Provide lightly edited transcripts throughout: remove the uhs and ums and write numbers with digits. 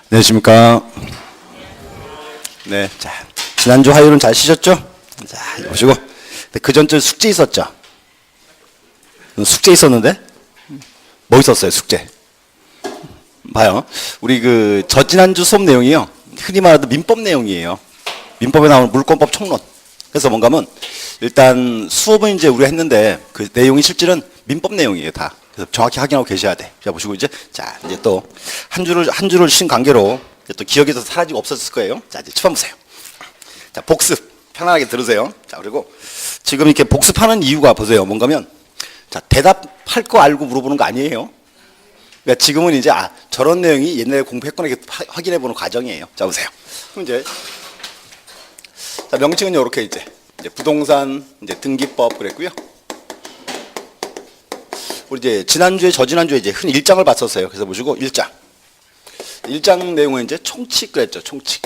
안녕하십니까. 네, 자, 지난주 화요일은 잘 쉬셨죠? 자, 이거 보시고. 그 전주 숙제 있었죠? 숙제 있었는데? 뭐 있었어요, 숙제? 봐요. 우리 저지난주 수업 내용이요. 흔히 말하는 민법 내용이에요. 민법에 나오는 물권법 총론. 그래서 뭔가 하면, 일단 수업은 이제 우리가 했는데, 그 내용이 실질은 민법 내용이에요, 다. 그래서 정확히 확인하고 계셔야 돼. 자, 보시고 이제, 자, 이제 또, 한 주를 쉰 관계로, 또 기억에서 사라지고 없었을 거예요. 자, 이제 처음 보세요. 자, 복습. 편안하게 들으세요. 자, 그리고 지금 이렇게 복습하는 이유가 보세요. 뭔가면, 자, 대답할 거 알고 물어보는 거 아니에요. 그러니까 지금은 이제, 저런 내용이 옛날에 공부했거나 이렇게 확인해 보는 과정이에요. 자, 보세요. 그럼 이제, 자, 명칭은 이렇게 이제 부동산, 이제 등기법 그랬고요. 우리 이제 지난주에, 저지난주에 이제 흔히 1장을 봤었어요. 그래서 보시고, 1장. 1장 내용은 이제 총칙 그랬죠. 총칙.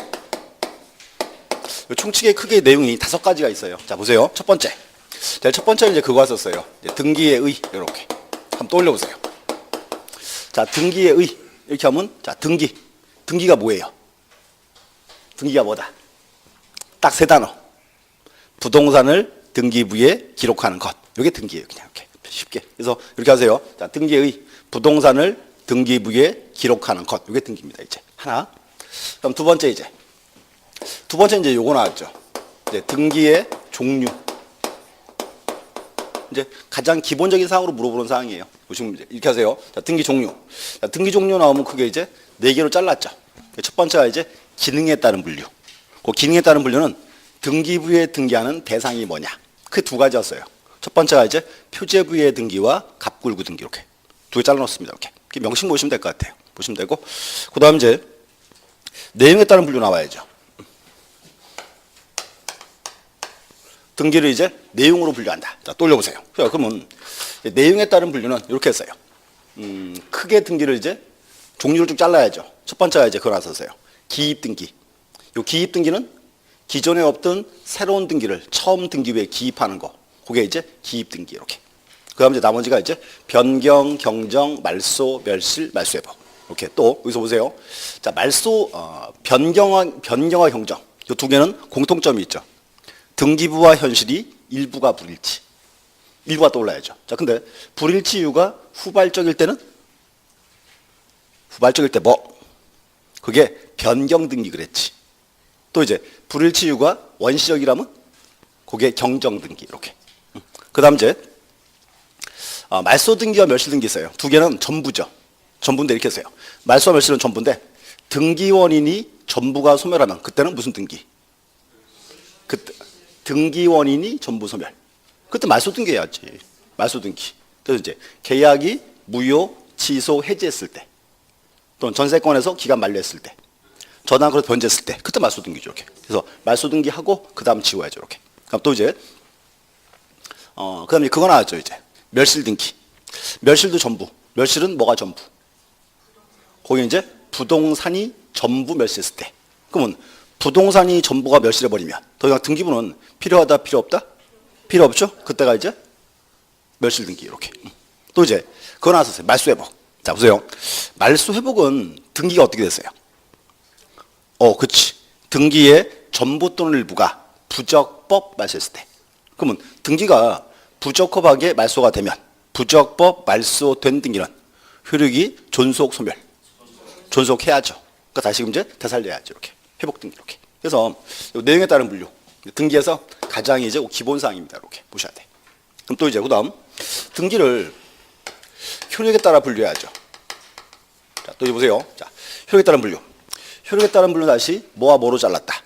총칙의 크게 내용이 5가지가 있어요. 자, 보세요. 첫 번째. 자, 첫 번째는 이제 그거 썼어요. 등기의 의. 이렇게. 한번 떠올려 보세요. 자, 등기의 의. 이렇게 하면, 자, 등기. 등기가 뭐예요? 등기가 뭐다? 딱 3단어. 부동산을 등기부에 기록하는 것. 이게 등기예요. 그냥 이렇게. 쉽게. 그래서 이렇게 하세요. 자, 등기의 부동산을 등기부에 기록하는 것. 이게 등기입니다. 이제. 하나. 그럼 두 번째 이제. 두 번째 이제 요거 나왔죠. 이제 등기의 종류. 이제 가장 기본적인 사항으로 물어보는 사항이에요. 보시면 이제 이렇게 하세요. 자, 등기 종류. 자, 등기 종류 나오면 그게 이제 4개로 잘랐죠. 첫 번째가 이제 기능에 따른 분류. 그 기능에 따른 분류는 등기부에 등기하는 대상이 뭐냐. 그 2가지였어요. 첫 번째가 이제 표제부의 등기와 갑굴구 등기 이렇게 2개 잘라놓습니다. 이렇게 명칭 보시면 될 것 같아요. 보시면 되고 그 다음 이제 내용에 따른 분류 나와야죠. 등기를 이제 내용으로 분류한다. 자, 떠올려보세요. 그러면 내용에 따른 분류는 이렇게 했어요. 크게 등기를 이제 종류를 쭉 잘라야죠. 첫 번째가 이제 그걸 나섰어요. 기입 등기. 요 기입 등기는 기존에 없던 새로운 등기를 처음 등기부에 기입하는 거. 그게 이제 기입 등기 이렇게. 그다음 이제 나머지가 이제 변경, 경정, 말소, 멸실, 말소회복. 이렇게 또 여기서 보세요. 자, 말소, 변경과 경정. 이 2개는 공통점이 있죠. 등기부와 현실이 일부가 불일치. 일부가 떠올라야죠. 자, 근데 불일치 이유가 후발적일 때는? 후발적일 때 뭐? 그게 변경 등기 그랬지. 또 이제 불일치 이유가 원시적이라면? 그게 경정 등기 이렇게. 그 다음 이제 말소 등기와 멸실 등기 있어요. 2개는 전부죠. 전부인데 이렇게 했어요. 말소와 멸실은 전부인데 등기 원인이 전부가 소멸하면 그때는 무슨 등기? 그때 등기 원인이 전부 소멸. 그때 말소 등기 해야지. 말소 등기. 그래서 이제 계약이 무효, 취소, 해지했을 때 또는 전세권에서 기간 만료했을 때 전환으로 변제했을 때 그때 말소 등기죠. 이렇게. 그래서 말소 등기하고 그 다음 지워야죠. 이렇게. 그럼 또 이제 그 다음에 그거 나왔죠. 이제 멸실 등기. 멸실도 전부. 멸실은 뭐가 전부? 거기 이제 부동산이 전부 멸실했을 때. 그러면 부동산이 전부가 멸실해버리면 더 이상 등기부는 필요하다, 필요 없다? 필요 없죠? 그때가 이제 멸실 등기 이렇게. 또 이제 그거 나왔었어요. 말소회복. 자, 보세요. 말소회복은 등기가 어떻게 됐어요? 그치. 등기의 전부 또는 일부가 부적법 말소했을 때. 그러면 등기가 부적법하게 말소가 되면 부적법 말소된 등기는 효력이 존속 소멸. 존속해야죠. 그러니까 다시 이제 되살려야죠. 이렇게. 회복 등기 이렇게. 그래서 내용에 따른 분류. 등기에서 가장 이제 기본 사항입니다. 이렇게 보셔야 돼. 그럼 또 이제 그다음 등기를 효력에 따라 분류해야죠. 자, 또 이제 보세요. 자, 효력에 따른 분류. 효력에 따른 분류 다시 뭐와 뭐로 잘랐다.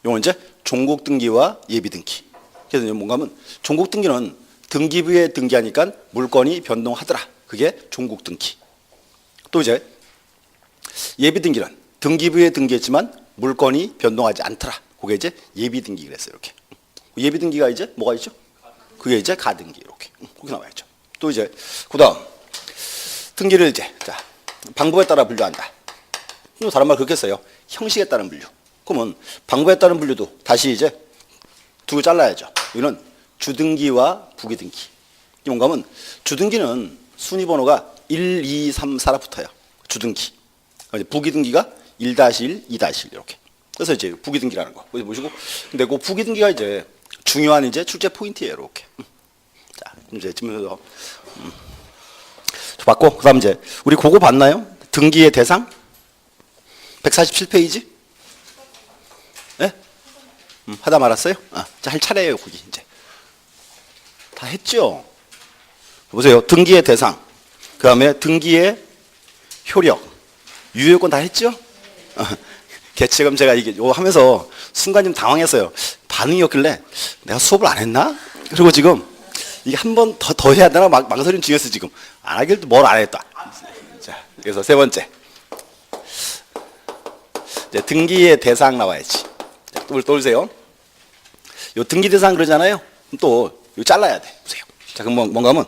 이건 이제 종국 등기와 예비 등기. 그래서 뭔가 하면 종국 등기는 등기부에 등기하니까 물건이 변동하더라. 그게 종국 등기. 또 이제 예비 등기는 등기부에 등기했지만 물건이 변동하지 않더라. 그게 이제 예비 등기 그랬어요. 이렇게. 예비 등기가 이제 뭐가 있죠? 그게 이제 가등기 이렇게. 거기 나와있죠. 또 이제 그다음 등기를 이제 자, 방법에 따라 분류한다. 다른 말 그렇게 써요. 형식에 따른 분류. 그러면 방법에 따른 분류도 다시 이제 2개 잘라야죠. 이거는 주등기와 부기등기. 뭔가 하면 주등기는 순위번호가 1, 2, 3, 4라 붙어요. 주등기. 부기등기가 1-1, 2-1 이렇게. 그래서 이제 부기등기라는 거. 그래서 보시고, 근데 그 부기등기가 이제 중요한 이제 출제 포인트예요. 이렇게. 자, 이제 지면서 봤고, 그다음 이제 우리 그거 봤나요? 등기의 대상 147페이지. 예? 하다 말았어요? 자, 할 차례예요, 거기 이제. 다 했죠. 보세요. 등기의 대상, 그다음에 등기의 효력, 유효권 다 했죠? 개체금 제가 이게 요 하면서 순간 좀 당황했어요. 반응이 없길래 내가 수업을 안 했나? 그리고 지금 이게 한 번 더 해야 되나 망설임 중이었어 지금. 안 하길도 뭘 안 했다. 자, 그래서 세 번째. 이제 등기의 대상 나와야지. 자, 또 보세요. 요 등기 대상 그러잖아요. 또 요 잘라야 돼. 보세요. 자, 그럼 뭔가 하면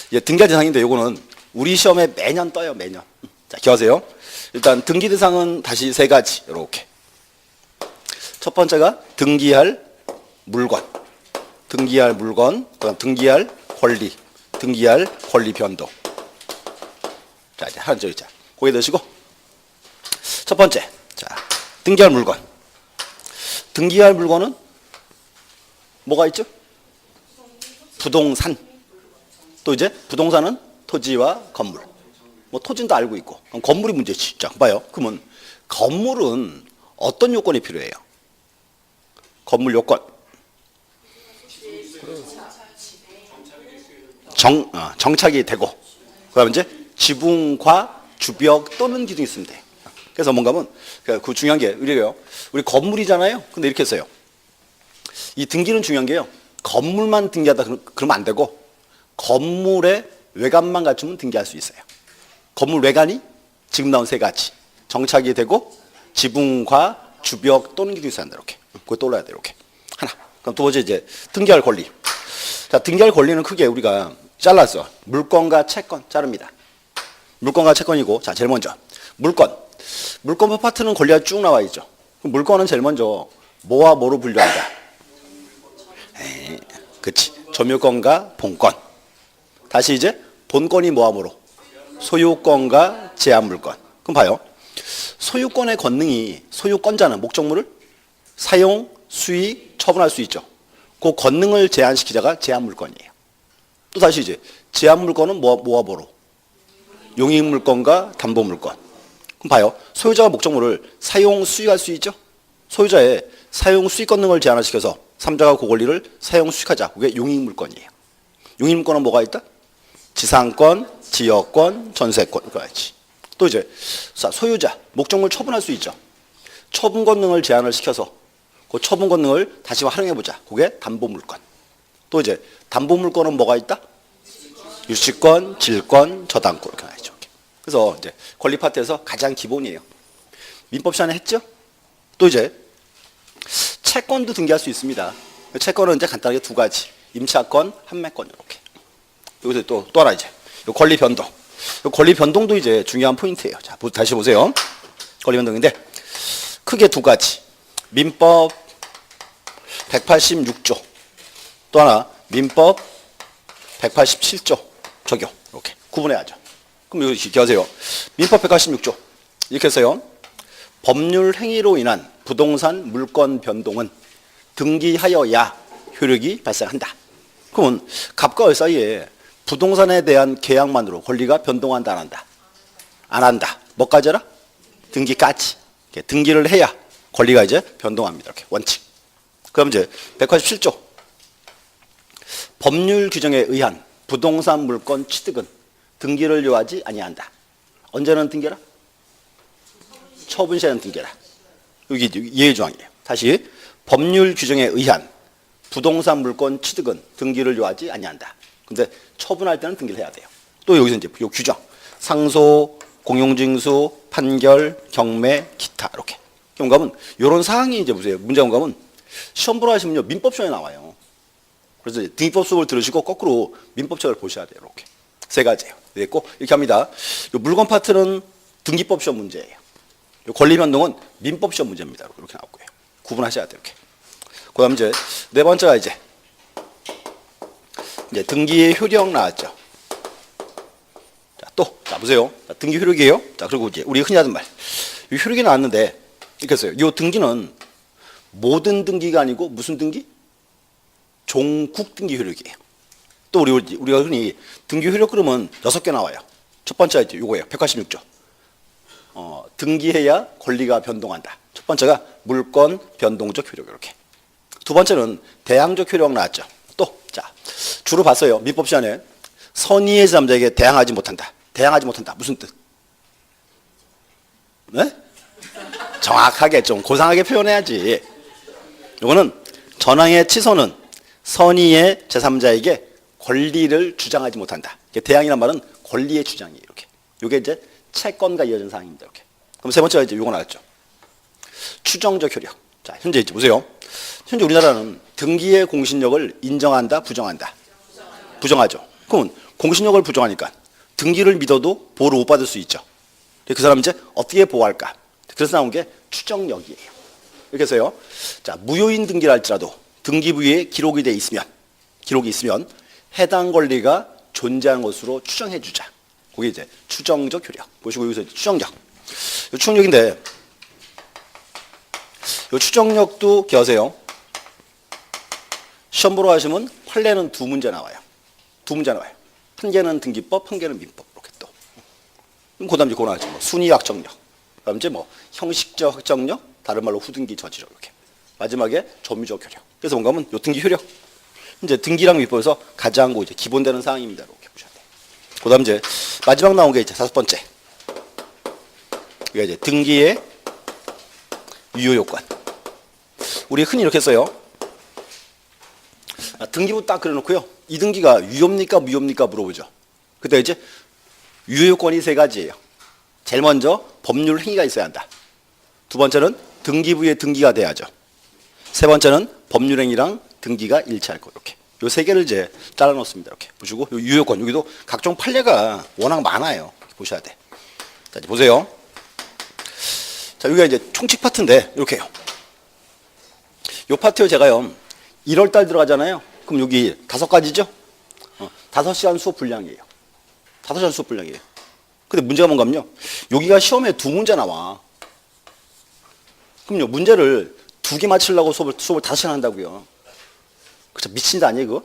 이제 등기 대상인데 요거는 우리 시험에 매년 떠요, 매년. 자, 기억하세요. 일단 등기 대상은 다시 세 가지. 이렇게. 첫 번째가 등기할 물건. 등기할 물건, 그다음 등기할 권리, 등기할 권리 변동. 자, 이제 한 저 있자. 고개 드시고. 첫 번째. 자, 등기할 물건. 등기할 물건은 뭐가 있죠? 부동산. 또 이제 부동산은 토지와 건물. 뭐 토지는 다 알고 있고. 그럼 건물이 문제지. 자, 봐요. 그러면 건물은 어떤 요건이 필요해요? 건물 요건. 정착이 되고, 그다음에 이제 지붕과 주벽 또는 기둥이 있으면 돼. 그래서 뭔가 하면 그 중요한 게 우리 건물이잖아요. 근데 이렇게 했어요. 이 등기는 중요한 게요. 건물만 등기하다 그러면 안 되고 건물의 외관만 갖추면 등기할 수 있어요. 건물 외관이 지금 나온 세 가지. 정착이 되고 지붕과 주벽 또는 기둥이 있어야 한다. 이렇게. 그거 떠올라야 돼. 이렇게. 하나. 그럼 두 번째 이제 등기할 권리. 자, 등기할 권리는 크게 우리가 잘랐어. 물건과 채권 자릅니다. 물건과 채권이고, 자, 제일 먼저 물건. 물건 파트는 권리가 쭉 나와 있죠. 물건은 제일 먼저 뭐와 뭐로 분류한다. 그치. 점유권과 본권. 다시 이제 본권이 뭐와 뭐로? 소유권과 제한물권. 그럼 봐요. 소유권의 권능이 소유권자는 목적물을 사용, 수익, 처분할 수 있죠. 그 권능을 제한시키자가 제한물권이에요. 또 다시 이제 제한물권은 뭐와 뭐로? 용익물권과 담보물권. 그럼 봐요. 소유자가 목적물을 사용, 수익할 수 있죠. 소유자의 사용, 수익 권능을 제한시켜서 3자가 그 권리를 사용, 수익하자. 그게 용익물권이에요. 용익물권은 뭐가 있다? 지상권, 지역권, 전세권. 그거야지. 또 이제 소유자, 목적물 처분할 수 있죠. 처분 권능을 제한을 시켜서 그 처분 권능을 다시 활용해보자. 그게 담보물권. 또 이제 담보물권은 뭐가 있다? 유치권, 질권, 저당권. 이렇게 나와있죠. 그래서 이제 권리 파트에서 가장 기본이에요. 민법 시간에 했죠? 또 이제 채권도 등기할 수 있습니다. 채권은 이제 간단하게 두 가지. 임차권, 판매권 이렇게. 여기서 또 하나 이제 권리 변동. 권리 변동도 이제 중요한 포인트예요. 자, 다시 보세요. 권리 변동인데 크게 두 가지. 민법 186조. 또 하나 민법 187조 적용. 이렇게 구분해야죠. 그럼 여기 기억하세요. 민법 186조. 이렇게 해서요. 법률 행위로 인한 부동산 물권 변동은 등기하여야 효력이 발생한다. 그러면 갑과 을 사이에 부동산에 대한 계약만으로 권리가 변동한다, 안 한다? 안 한다. 뭐까지 해라? 등기까지. 등기를 해야 권리가 이제 변동합니다. 이렇게 원칙. 그럼 이제 187조. 법률 규정에 의한 부동산 물권 취득은 등기를 요하지 아니한다. 언제는 등기라? 처분 시에는 등기라. 여기 예외조항이에요. 다시 법률 규정에 의한 부동산 물권 취득은 등기를 요하지 아니한다. 근데 처분할 때는 등기를 해야 돼요. 또 여기서 이제 요 규정, 상소, 공용징수, 판결, 경매, 기타 이렇게. 경감은 이런 사항이 이제 보세요. 문제 경감은 시험 보러 하시면요 민법 시험에 나와요. 그래서 등기법 수업을 들으시고 거꾸로 민법 시험을 보셔야 돼요. 이렇게 세 가지예요. 꼭 이렇게 합니다. 요 물건 파트는 등기법 시험 문제예요. 요 권리 변동은 민법 시험 문제입니다. 이렇게 나오고요. 구분하셔야 돼요. 이렇게. 그다음 이제 네 번째가 이제 등기의 효력 나왔죠. 자, 또, 자, 보세요. 자, 등기 효력이에요. 자, 그리고 이제 우리 흔히 하는 말. 이 효력이 나왔는데 이렇게 했어요. 이 등기는 모든 등기가 아니고 무슨 등기? 종국 등기 효력이에요. 또 우리가 흔히 등기 효력 그러면 6개 나와요. 첫 번째가 이제 요거예요. 186조. 등기해야 권리가 변동한다. 첫 번째가 물권 변동적 효력 이렇게. 두 번째는 대항적 효력 나왔죠. 또 자, 주로 봤어요. 민법 시간에 선의의 제3자에게 대항하지 못한다. 대항하지 못한다. 무슨 뜻? 네? 정확하게 좀 고상하게 표현해야지. 이거는 전항의 취소는 선의의 제3자에게 권리를 주장하지 못한다. 대항이란 말은 권리의 주장이에요. 이렇게. 이게 이제 채권과 이어진 사항입니다. 이렇게. 그럼 세 번째가 이제 요거 나왔죠. 추정적 효력. 자, 현재 이제 보세요. 현재 우리나라는 등기의 공신력을 인정한다, 부정한다. 부정하죠. 그러면 공신력을 부정하니까 등기를 믿어도 보호를 못 받을 수 있죠. 그 사람 이제 어떻게 보호할까? 그래서 나온 게 추정력이에요. 이렇게 해서요. 자, 무효인 등기를 할지라도 등기부에 기록이 있으면 해당 권리가 존재하는 것으로 추정해 주자. 그게 이제 추정적 효력. 보시고 여기서 추정력. 이 추정력인데 이 추정력도 기억하세요. 시험 보러 가시면 판례는 두 문제 나와요. 한 개는 등기법, 한 개는 민법. 이렇게 또. 그다음 이제 그거 나왔죠. 순위 확정력. 그다음 이제 형식적 확정력, 다른 말로 후등기 저지력 이렇게. 마지막에 점유적 효력. 그래서 뭔가 하면 요 등기 효력. 이제 등기랑 민법에서 가장 이제 기본되는 사항입니다. 이렇게 보셔야 돼요. 그다음 이제 마지막 나온 게 이제 5번째. 이게 이제 등기의 유효 요건. 우리 흔히 이렇게 써요. 등기부 딱 그려놓고요. 이 등기가 유효입니까 무효입니까 물어보죠. 그때 이제 유효 요건이 3가지예요. 제일 먼저 법률 행위가 있어야 한다. 두 번째는 등기부의 등기가 돼야죠. 세 번째는 법률 행위랑 등기가 일치할 거. 이렇게. 요 3개를 이제 잘라 놓습니다. 이렇게 보시고 요 유효 요건 여기도 각종 판례가 워낙 많아요. 보셔야 돼. 자, 이제 보세요. 자, 여기가 이제 총칙 파트인데 이렇게 해요. 요 파트요 제가요 1월 달 들어가잖아요. 그럼 여기 5가지죠? 5시간 수업 분량이에요. 5시간 수업 분량이에요. 근데 문제가 뭔가면요. 여기가 시험에 2문제 나와. 그럼요, 문제를 2개 맞추려고 수업을 5시간 한다고요. 그쵸, 미친 데 아니에요, 그거?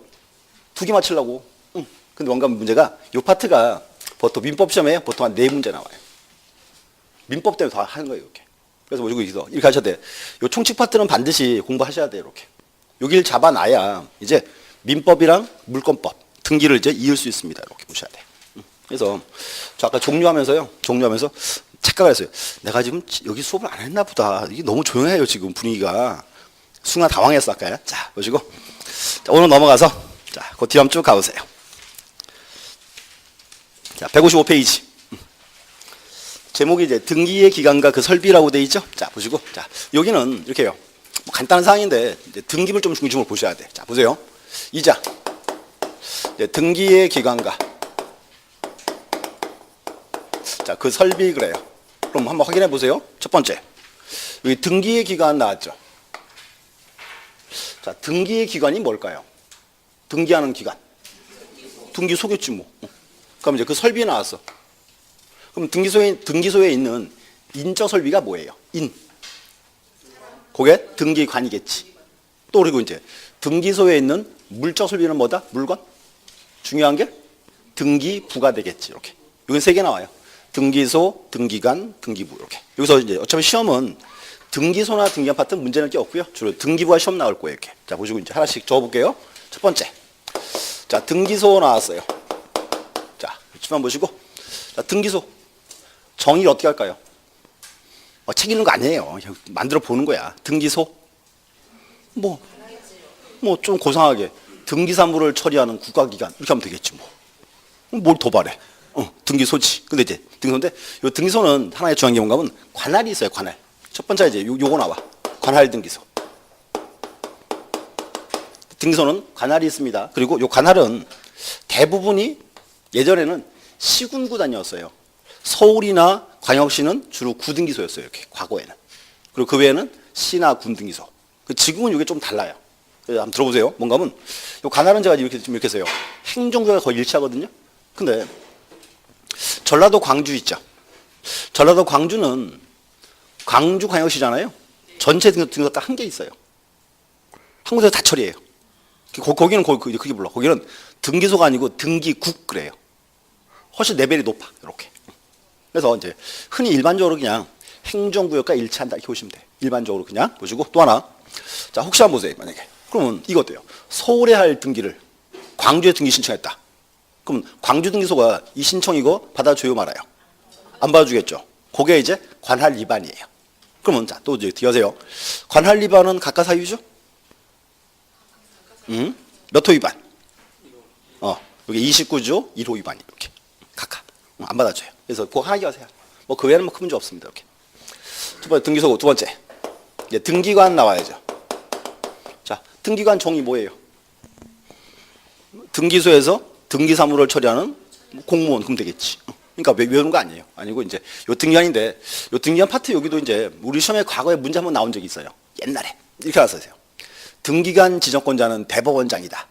2개 맞추려고. 응. 근데 뭔가 문제가, 요 파트가 보통 민법 시험에 보통 한 4문제 나와요. 민법 때문에 다 하는 거예요, 이렇게. 그래서 여기서 이렇게 하셔야 돼. 요 총칙 파트는 반드시 공부하셔야 돼요, 이렇게. 여기를 잡아놔야 이제 민법이랑 물권법, 등기를 이제 이을 수 있습니다. 이렇게 보셔야 돼요. 그래서 저 아까 종료하면서 착각을 했어요. 내가 지금 여기 수업을 안 했나 보다. 이게 너무 조용해요, 지금 분위기가. 순간 당황했어, 아까요. 자, 보시고. 자, 오늘 넘어가서, 자, 그 뒤로 한번 쭉 가보세요. 자, 155페이지. 제목이 이제 등기의 기간과 그 설비라고 돼 있죠? 자, 보시고. 자, 여기는 이렇게 해요. 간단한 사항인데, 이제 등기물 좀 중심으로 보셔야 돼. 자, 보세요. 이자. 등기의 기간과 자, 그 설비 그래요. 그럼 한번 확인해 보세요. 첫 번째. 여기 등기의 기간 나왔죠. 자, 등기의 기간이 뭘까요? 등기하는 기간. 등기소겠지 뭐. 그럼 이제 그 설비 나왔어. 그럼 등기소에 있는 인적 설비가 뭐예요? 그게 등기관이겠지. 또 그리고 이제 등기소에 있는 물적 설비는 뭐다? 물건? 중요한 게 등기부가 되겠지. 이렇게. 여기 3개 나와요. 등기소, 등기관, 등기부 이렇게. 여기서 이제 어차피 시험은 등기소나 등기관 파트는 문제는 게 없고요. 주로 등기부가 시험 나올 거예요. 이렇게. 자, 보시고 이제 하나씩 적어볼게요. 첫 번째. 자, 등기소 나왔어요. 자, 이치만 보시고. 자, 등기소. 정의를 어떻게 할까요? 책 읽는 거 아니에요. 그냥 만들어 보는 거야. 등기소. 뭐 좀 고상하게. 등기사무를 처리하는 국가기관. 이렇게 하면 되겠지 뭐. 뭘 도발해. 등기소지. 근데 이제 등기소인데, 요 등기소는 하나의 중요한 게 뭔가 하면 관할이 있어요, 관할. 첫 번째 이제 요거 나와. 관할 등기소. 등기소는 관할이 있습니다. 그리고 요 관할은 대부분이 예전에는 시군구단이었어요. 서울이나 광역시는 주로 구등기소였어요, 이렇게, 과거에는. 그리고 그 외에는 시나 군등기소. 지금은 이게 좀 달라요. 한번 들어보세요. 뭔가 하면, 요 관할은 제가 이렇게 써요. 행정조가 거의 일치하거든요. 근데, 전라도 광주 있죠. 전라도 광주는 광주광역시잖아요. 전체 등기소 딱 한 개 있어요. 한 군데서 다 처리해요. 거기는 그렇게 불러. 거기는 등기소가 아니고 등기국 그래요. 훨씬 레벨이 높아. 이렇게. 그래서 이제 흔히 일반적으로 그냥 행정구역과 일치한다 이렇게 보시면 돼. 일반적으로 그냥 보시고 또 하나. 자, 혹시 한번 보세요. 만약에 그러면 이거 어때요? 서울에 할 등기를 광주에 등기 신청했다. 그럼 광주 등기소가 이 신청 이거 받아줘요 말아요? 안 받아주겠죠. 그게 이제 관할 위반이에요. 그러면 자, 또 이제 뒤하세요. 관할 위반은 각각 사유죠? 몇 호 위반? 여기 29조 1호 위반이 이렇게 각각 안 받아줘요. 그래서 그거 하나 기하세요. 뭐 그 외에는 뭐 큰 문제 없습니다. 이렇게. 두 번째 등기소고 두 번째 이제 등기관 나와야죠. 자, 등기관 종이 뭐예요? 등기소에서 등기사무를 처리하는 공무원 그럼 되겠지. 그러니까 외우는 거 아니에요. 아니고 이제 요 등기관인데 요 등기관 파트 여기도 이제 우리 시험에 과거에 문제 한번 나온 적이 있어요. 옛날에 이렇게 나왔어요. 등기관 지정권자는 대법원장이다.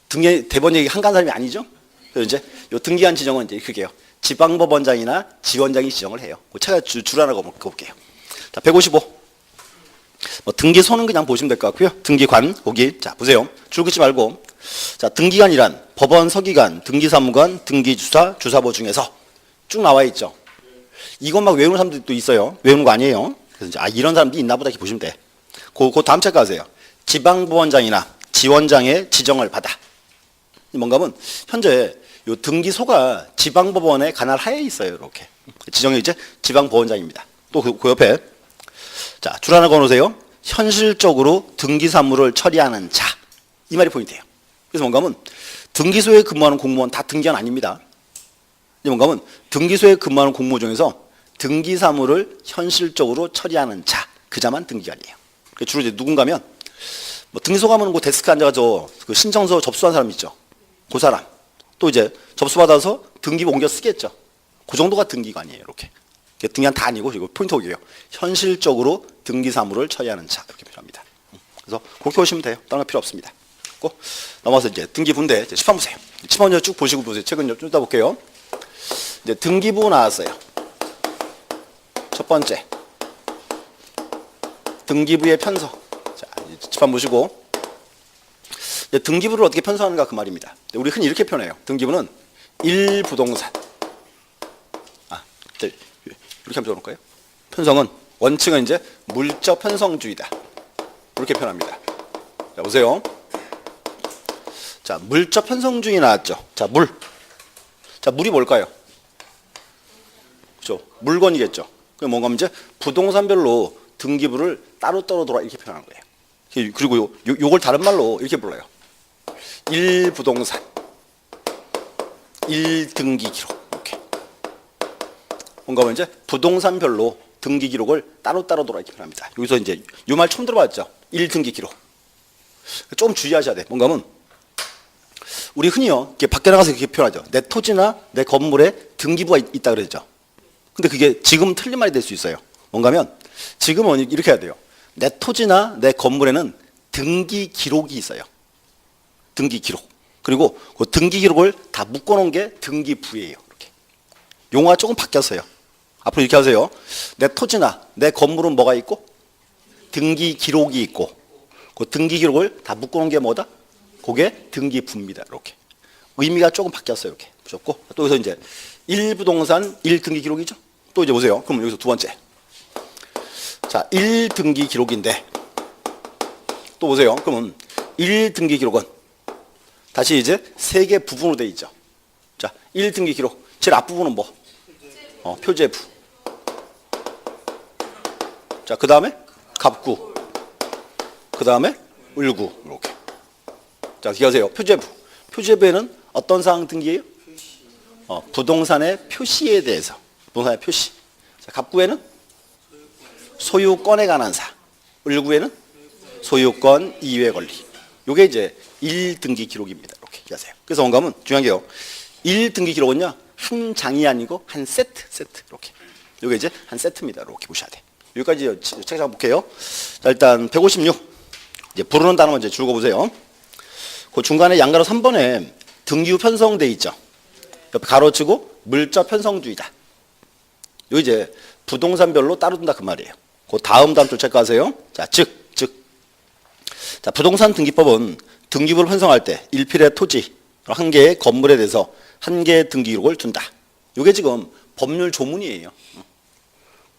대법원 얘기 한가한 사람이 아니죠. 그래서 이제 요 등기관 지정은 이제 그게요. 지방법원장이나 지원장이 지정을 해요. 제가 줄 하나 볼게요. 자, 155. 뭐 등기소는 그냥 보시면 될 것 같고요. 등기관 거기 자 보세요. 줄 긋지 말고 자 등기관이란 법원, 서기관, 등기사무관, 등기주사, 주사보 중에서 쭉 나와 있죠. 이것 막 외우는 사람들도 또 있어요. 외우는 거 아니에요. 그래서 이제 이런 사람들이 있나 보다 이렇게 보시면 돼. 그 다음 책 가세요. 지방법원장이나 지원장의 지정을 받아. 뭔가 하면 현재 요 등기소가 지방법원의 관할 하에 있어요. 이렇게 지정이 이제 지방법원장입니다. 또 그 옆에 자, 줄 하나 걸어놓으세요. 현실적으로 등기사무를 처리하는 자. 이 말이 포인트예요. 그래서 뭔가 하면 등기소에 근무하는 공무원 다 등기관 아닙니다. 뭔가 하면 등기소에 근무하는 공무원 중에서 등기사무를 현실적으로 처리하는 자. 그 자만 등기관이에요. 주로 이제 누군가면 뭐 등기소 가면 그 데스크 앉아가지고 그 신청서 접수한 사람 있죠. 그 사람. 또 이제 접수받아서 등기부 옮겨 쓰겠죠. 그 정도가 등기관이에요. 이렇게. 등기관 다 아니고 이거 포인트 오기예요. 현실적으로 등기사무를 처리하는 자 이렇게 표현합니다. 그래서 그렇게 보시면 돼요. 다른 거 필요 없습니다. 넘어서 이제 등기부인데 이제 10번 보세요. 10번 쭉 보시고 보세요. 책은 좀 이따 볼게요. 이제 등기부 나왔어요. 첫 번째 등기부의 편서. 자, 10번 보시고 이제 등기부를 어떻게 편성하는가 그 말입니다. 우리 흔히 이렇게 표현해요. 등기부는 1부동산. 이렇게 한번 적어놓을까요? 편성은 원칙은 이제 물적 편성주의다. 이렇게 표현합니다. 자, 보세요. 자, 물적 편성주의 나왔죠. 자, 물. 자, 물이 뭘까요? 그렇죠. 물건이겠죠. 그게 뭔가 하면 이제 부동산별로 등기부를 따로따로 돌아 이렇게 표현하는 거예요. 그리고 요걸 다른 말로 이렇게 불러요. 1부동산, 1등기 기록. 이렇게. 뭔가 하면 이제 부동산별로 등기 기록을 따로따로 돌아 이렇게 표현합니다. 여기서 이제 요 말 처음 들어봤죠. 1등기 기록. 좀 주의하셔야 돼. 뭔가 하면 우리 흔히요, 이렇게 밖에 나가서 이렇게 표현하죠. 내 토지나 내 건물에 등기부가 있다 그러죠. 근데 그게 지금 틀린 말이 될 수 있어요. 뭔가 하면 지금은 이렇게 해야 돼요. 내 토지나 내 건물에는 등기 기록이 있어요. 등기 기록. 그리고 그 등기 기록을 다 묶어놓은 게 등기부예요. 이렇게. 용어가 조금 바뀌었어요. 앞으로 이렇게 하세요. 내 토지나 내 건물은 뭐가 있고? 등기 기록이 있고 그 등기 기록을 다 묶어놓은 게 뭐다? 그게 등기부입니다. 이렇게. 의미가 조금 바뀌었어요. 이렇게. 보셨고 또 여기서 이제 1부동산 1등기 기록이죠. 또 이제 보세요. 그럼 여기서 두 번째. 자, 1등기 기록인데 또 보세요. 그러면 1등기 기록은 다시 이제 세 개 부분으로 되어 있죠. 자, 1등기 기록. 제일 앞부분은 뭐? 표제부. 자, 그 다음에 갑구. 그 다음에 을구. 이렇게. 자, 기억하세요. 표제부. 표제부에는 어떤 사항 등기예요? 부동산의 표시에 대해서. 부동산의 표시. 자, 갑구에는 소유권에 관한 사항. 을구에는 소유권 이외 권리. 요게 이제 1등기 기록입니다. 이렇게 기억하세요. 그래서 뭔가 하면 중요한 게요. 1등기 기록은요. 한 장이 아니고 한 세트. 이렇게. 요게 이제 한 세트입니다. 이렇게 보셔야 돼. 여기까지 책 한번 볼게요. 자, 일단 156. 이제 부르는 단어 먼저 줄거 보세요. 그 중간에 양가로 3번에 등기부 편성돼 있죠. 옆에 가로치고 물적 편성주의다. 요 이제 부동산별로 따로 둔다 그 말이에요. 그 다음 줄 체크하세요. 자, 즉. 자, 부동산 등기법은 등기부를 편성할 때 일필의 토지, 한 개의 건물에 대해서 한 개의 등기 기록을 둔다. 이게 지금 법률 조문이에요.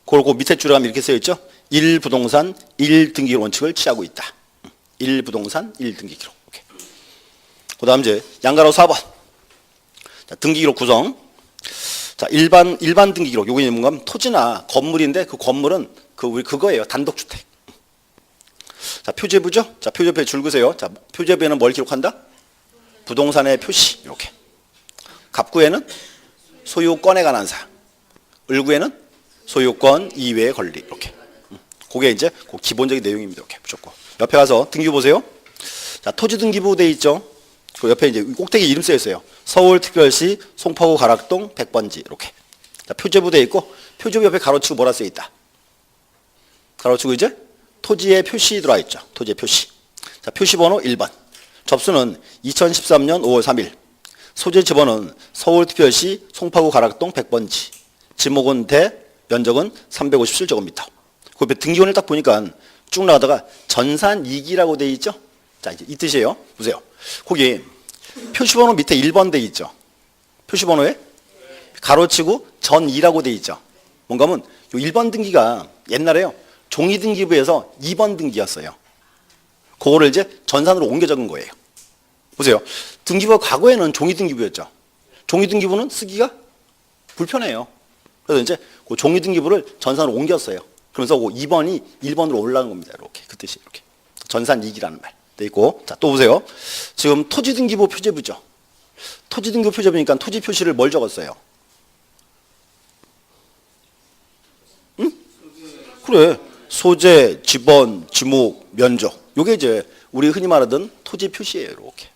그리고 밑에 줄에 가면 이렇게 써있죠. 1부동산 1등기 원칙을 취하고 있다. 1부동산 1등기 기록. 오케이. 그 다음 이제 양가로 4번. 자, 등기 기록 구성. 자, 일반 등기 기록. 요게 뭔가 하면 토지나 건물인데 그 건물은 우리 그거예요. 단독주택. 자, 표제부죠? 자, 표제부에 줄 그세요. 자, 표제부에는 뭘 기록한다? 부동산의 표시. 이렇게. 갑구에는 소유권에 관한 사항. 을구에는 소유권 이외의 권리. 이렇게. 그게 이제 그 기본적인 내용입니다. 이렇게 무조건. 옆에 가서 등기부 보세요. 자, 토지 등기부 돼 있죠? 그 옆에 이제 꼭대기 이름 쓰여 있어요. 서울특별시 송파구 가락동 100번지. 이렇게. 자, 표제부 돼 있고 표제부 옆에 가로치고 뭐라 쓰여 있다? 가로치고 이제 토지의 표시 들어와 있죠. 토지의 표시. 자, 표시번호 1번. 접수는 2013년 5월 3일. 소재 지번은 서울특별시 송파구 가락동 100번지. 지목은 대, 면적은 357제곱미터. 그 옆에 등기원을 딱 보니까 쭉 나가다가 전산 2기라고 돼 있죠. 자, 이제 이 뜻이에요. 보세요. 거기 표시번호 밑에 1번 돼 있죠. 표시번호에 가로치고 전 2라고 돼 있죠. 뭔가 하면 요 1번 등기가 옛날에요. 종이 등기부에서 2번 등기였어요. 그거를 이제 전산으로 옮겨 적은 거예요. 보세요. 등기부가 과거에는 종이 등기부였죠. 종이 등기부는 쓰기가 불편해요. 그래서 이제 그 종이 등기부를 전산으로 옮겼어요. 그러면서 그 2번이 1번으로 올라간 겁니다. 이렇게. 그 뜻이 이렇게. 전산 2기라는 말. 돼 있고. 자, 또 보세요. 지금 토지 등기부 표제부죠. 토지 등기부 표제부니까 토지 표시를 뭘 적었어요? 응? 그래. 소재, 지번, 지목, 면적. 요게 이제 우리 흔히 말하던 토지 표시예요. 이렇게.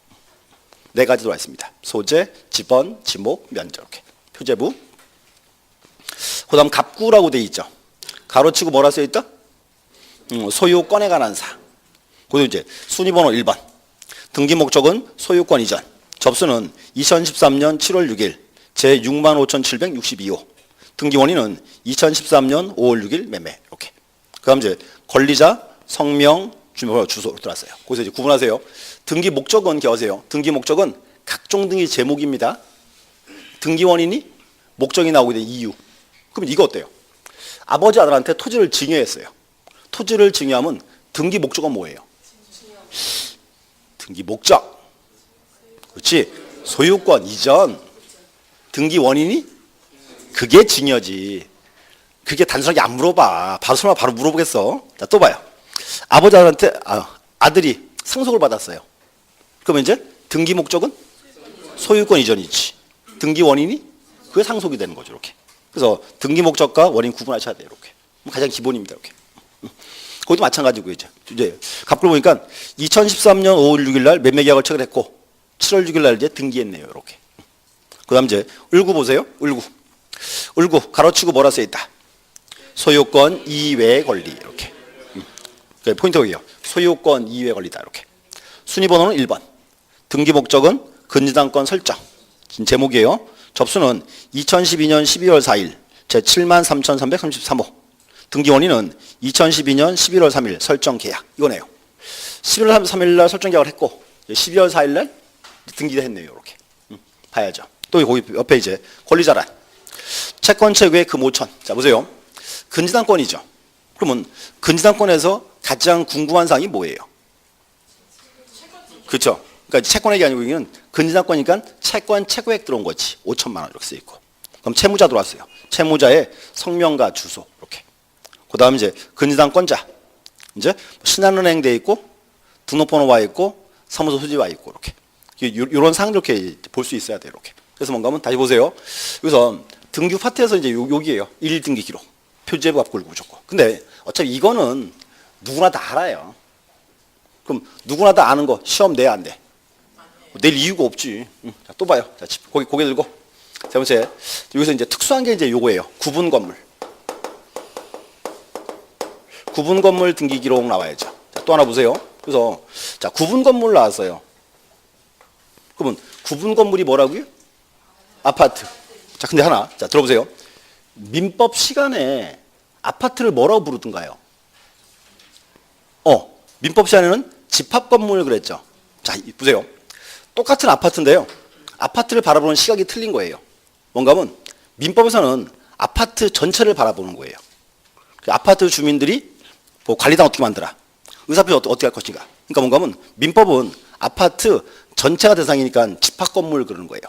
네 가지 들어와 있습니다. 소재, 지번, 지목, 면적. 이렇게. 표제부. 그 다음 갑구라고 돼 있죠. 가로치고 뭐라 써 있다? 소유권에 관한 사항. 그리고 이제 순위번호 1번. 등기 목적은 소유권 이전. 접수는 2013년 7월 6일 제 65,762호. 등기 원인은 2013년 5월 6일 매매. 이렇게. 그 다음 이제 권리자, 성명, 주민번호, 주소 들어왔어요. 거기서 이제 구분하세요. 등기 목적은 기억하세요. 등기 목적은 각종 등기 제목입니다. 등기 원인이 목적이 나오게 된 이유. 그럼 이거 어때요? 아버지 아들한테 토지를 증여했어요. 토지를 증여하면 등기 목적은 뭐예요? 등기 목적. 그렇지. 소유권 이전. 등기 원인이 그게 증여지. 그게 단순하게 안 물어봐. 설마 바로 물어보겠어? 자, 또 봐요. 아버지 아들한테 아들이 상속을 받았어요. 그러면 이제 등기 목적은 소유권 이전이지. 등기 원인이 그게 상속이 되는 거죠. 이렇게. 그래서 등기 목적과 원인 구분하셔야 돼요. 이렇게. 가장 기본입니다. 이렇게. 거기도 마찬가지고 이제 갑을 보니까 2013년 5월 6일 날 매매 계약을 체결했고 7월 6일 날 이제 등기했네요. 이렇게. 그다음 이제 을구 보세요. 을구 가로치고 뭐라 써 있다. 소유권 이외의 권리. 이렇게. 포인트가 여기요. 소유권 이외의 권리다. 이렇게. 순위번호는 1번. 등기 목적은 근저당권 설정. 제목이에요. 접수는 2012년 12월 4일 제 73,333호. 등기 원인은 2012년 11월 3일 설정 계약. 이거네요. 11월 3일 날 설정 계약을 했고 12월 4일 날 등기를 했네요. 이렇게. 봐야죠. 또 거기 옆에 이제 권리자란. 채권 채구의 금오천. 자, 보세요. 근저당권이죠. 그러면 근저당권에서 가장 궁금한 사항이 뭐예요? 그렇죠. 그러니까 채권 얘기 아니고 이건 근저당권이니까 채권 채구액 들어온 거지. 5천만 원 이렇게 써 있고. 그럼 채무자 들어왔어요. 채무자의 성명과 주소 이렇게. 그다음 이제 근저당권자. 이제 신한은행 돼 있고 등록번호 와 있고 사무소 소지 와 있고 이렇게. 이런 사항들 이렇게 볼 수 있어야 돼요. 이렇게. 그래서 뭔가 하면 다시 보세요. 여기서 등기 파트에서 이제 여기에요. 1등기 기록. 표제부 앞글고 무조건. 근데 어차피 이거는 누구나 다 알아요. 그럼 누구나 다 아는 거 시험 내야 안 돼? 낼 이유가 없지. 자, 또 봐요. 자, 고개 들고. 세 번째. 여기서 이제 특수한 게 이제 요거예요. 구분 건물. 구분 건물 등기 기록 나와야죠. 자, 또 하나 보세요. 그래서 자, 구분 건물 나왔어요. 그러면 구분 건물이 뭐라고요? 아파트. 자, 근데 하나. 자, 들어보세요. 민법 시간에 아파트를 뭐라고 부르던가요? 민법 시간에는 집합 건물 그랬죠. 자, 보세요. 똑같은 아파트인데요. 아파트를 바라보는 시각이 틀린 거예요. 뭔가 하면 민법에서는 아파트 전체를 바라보는 거예요. 아파트 주민들이 뭐 관리당 어떻게 만들어? 의사표시 어떻게 할 것인가? 그러니까 뭔가 하면 민법은 아파트 전체가 대상이니까 집합 건물 그러는 거예요.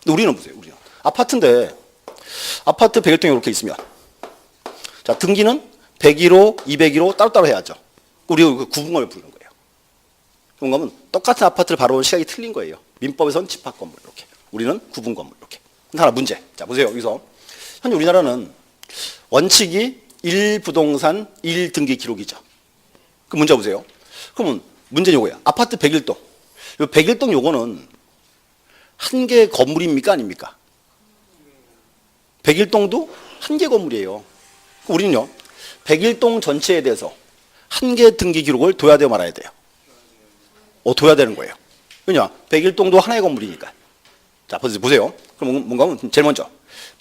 근데 우리는 보세요. 우리는 아파트인데 아파트 101동이 이렇게 있으면 자, 등기는 101호, 201호 따로따로 해야죠. 우리가 그 구분을 부르는 거예요. 뭔가 하면 똑같은 아파트를 바라보는 시각이 틀린 거예요. 민법에서는 집합 건물 이렇게. 우리는 구분 건물 이렇게. 하나 문제. 자, 보세요. 여기서 현재 우리나라는 원칙이 1부동산 1등기 기록이죠. 그 문제 보세요. 그러면 문제는 요거야. 아파트 101동. 요 101동 요거는 한 개의 건물입니까? 아닙니까? 101동도 한 개 건물이에요. 우리는요. 101동 전체에 대해서 한 개 등기 기록을 둬야 돼요, 말아야 돼요? 둬야 되는 거예요. 왜냐? 101동도 하나의 건물이니까. 자, 보세요. 그럼 뭔가 하면 제일 먼저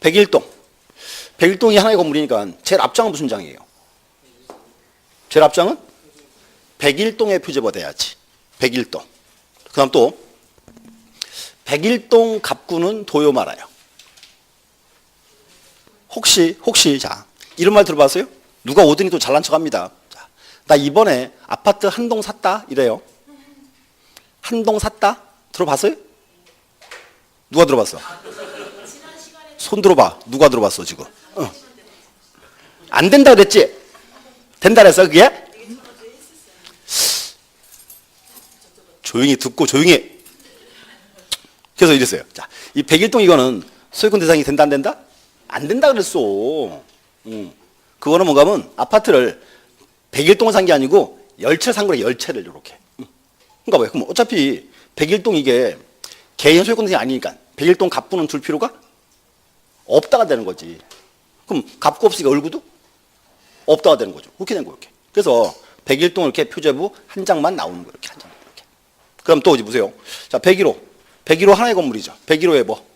101동. 101동이 하나의 건물이니까 제일 앞장은 무슨 장이에요? 제일 앞장은 101동의 표제부가 돼야지. 101동. 그 다음 또 101동 갑구는 도요 말아요. 혹시 자, 이런 말 들어봤어요? 누가 오더니 또 잘난 척합니다. 자, 나 이번에 아파트 한 동 샀다 이래요. 한 동 샀다? 들어봤어요? 누가 들어봤어? 손 들어봐. 누가 들어봤어 지금? 안 된다 그랬지? 된다 그랬어 그게? 조용히 듣고 조용히. 그래서 이랬어요. 자, 이 101동 이거는 소유권 대상이 된다 안 된다? 안 된다 그랬어. 그거는 뭔가 하면 아파트를 101동을 산 게 아니고 열채를 산 거래. 열채를 이렇게. 그러니까 왜? 그럼 어차피 101동 이게 개인 소유권 대상이 아니니까 101동 갑부는 둘 필요가 없다가 되는 거지. 그럼 갑구 없으니까 을구도 없다가 되는 거죠. 그렇게 된 거예요. 이렇게. 그래서 101동 이렇게 표제부 한 장만 나오는 거예요. 이렇게 한 장. 이렇게. 그럼 또 이제 보세요. 자, 101호. 101호 하나의 건물이죠. 101호에 뭐?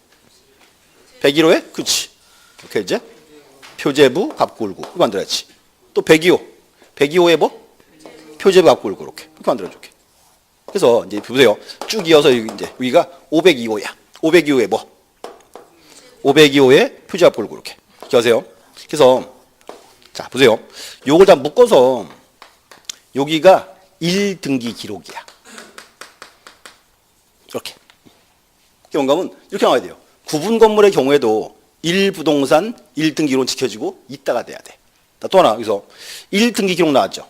101호에? 그렇지. 이렇게 이제 표제부 갑구 을구 이렇게 만들어야지. 또 102호. 102호에 뭐? 표제부 갑구 을구 이렇게 만들어줘. 이렇게. 그래서 이제 보세요. 쭉 이어서 이제 여기가 502호야. 502호에 뭐? 502호에 표제부 갑구 을구 이렇게. 기억하세요. 그래서 자, 보세요. 요걸 다 묶어서 여기가 1등기 기록이야. 이렇게. 뭔가 하면 이렇게 나와야 돼요. 구분 건물의 경우에도 1부동산 1등기 기록은 지켜지고 있다가 돼야 돼. 또 하나 여기서 1등기 기록 나왔죠.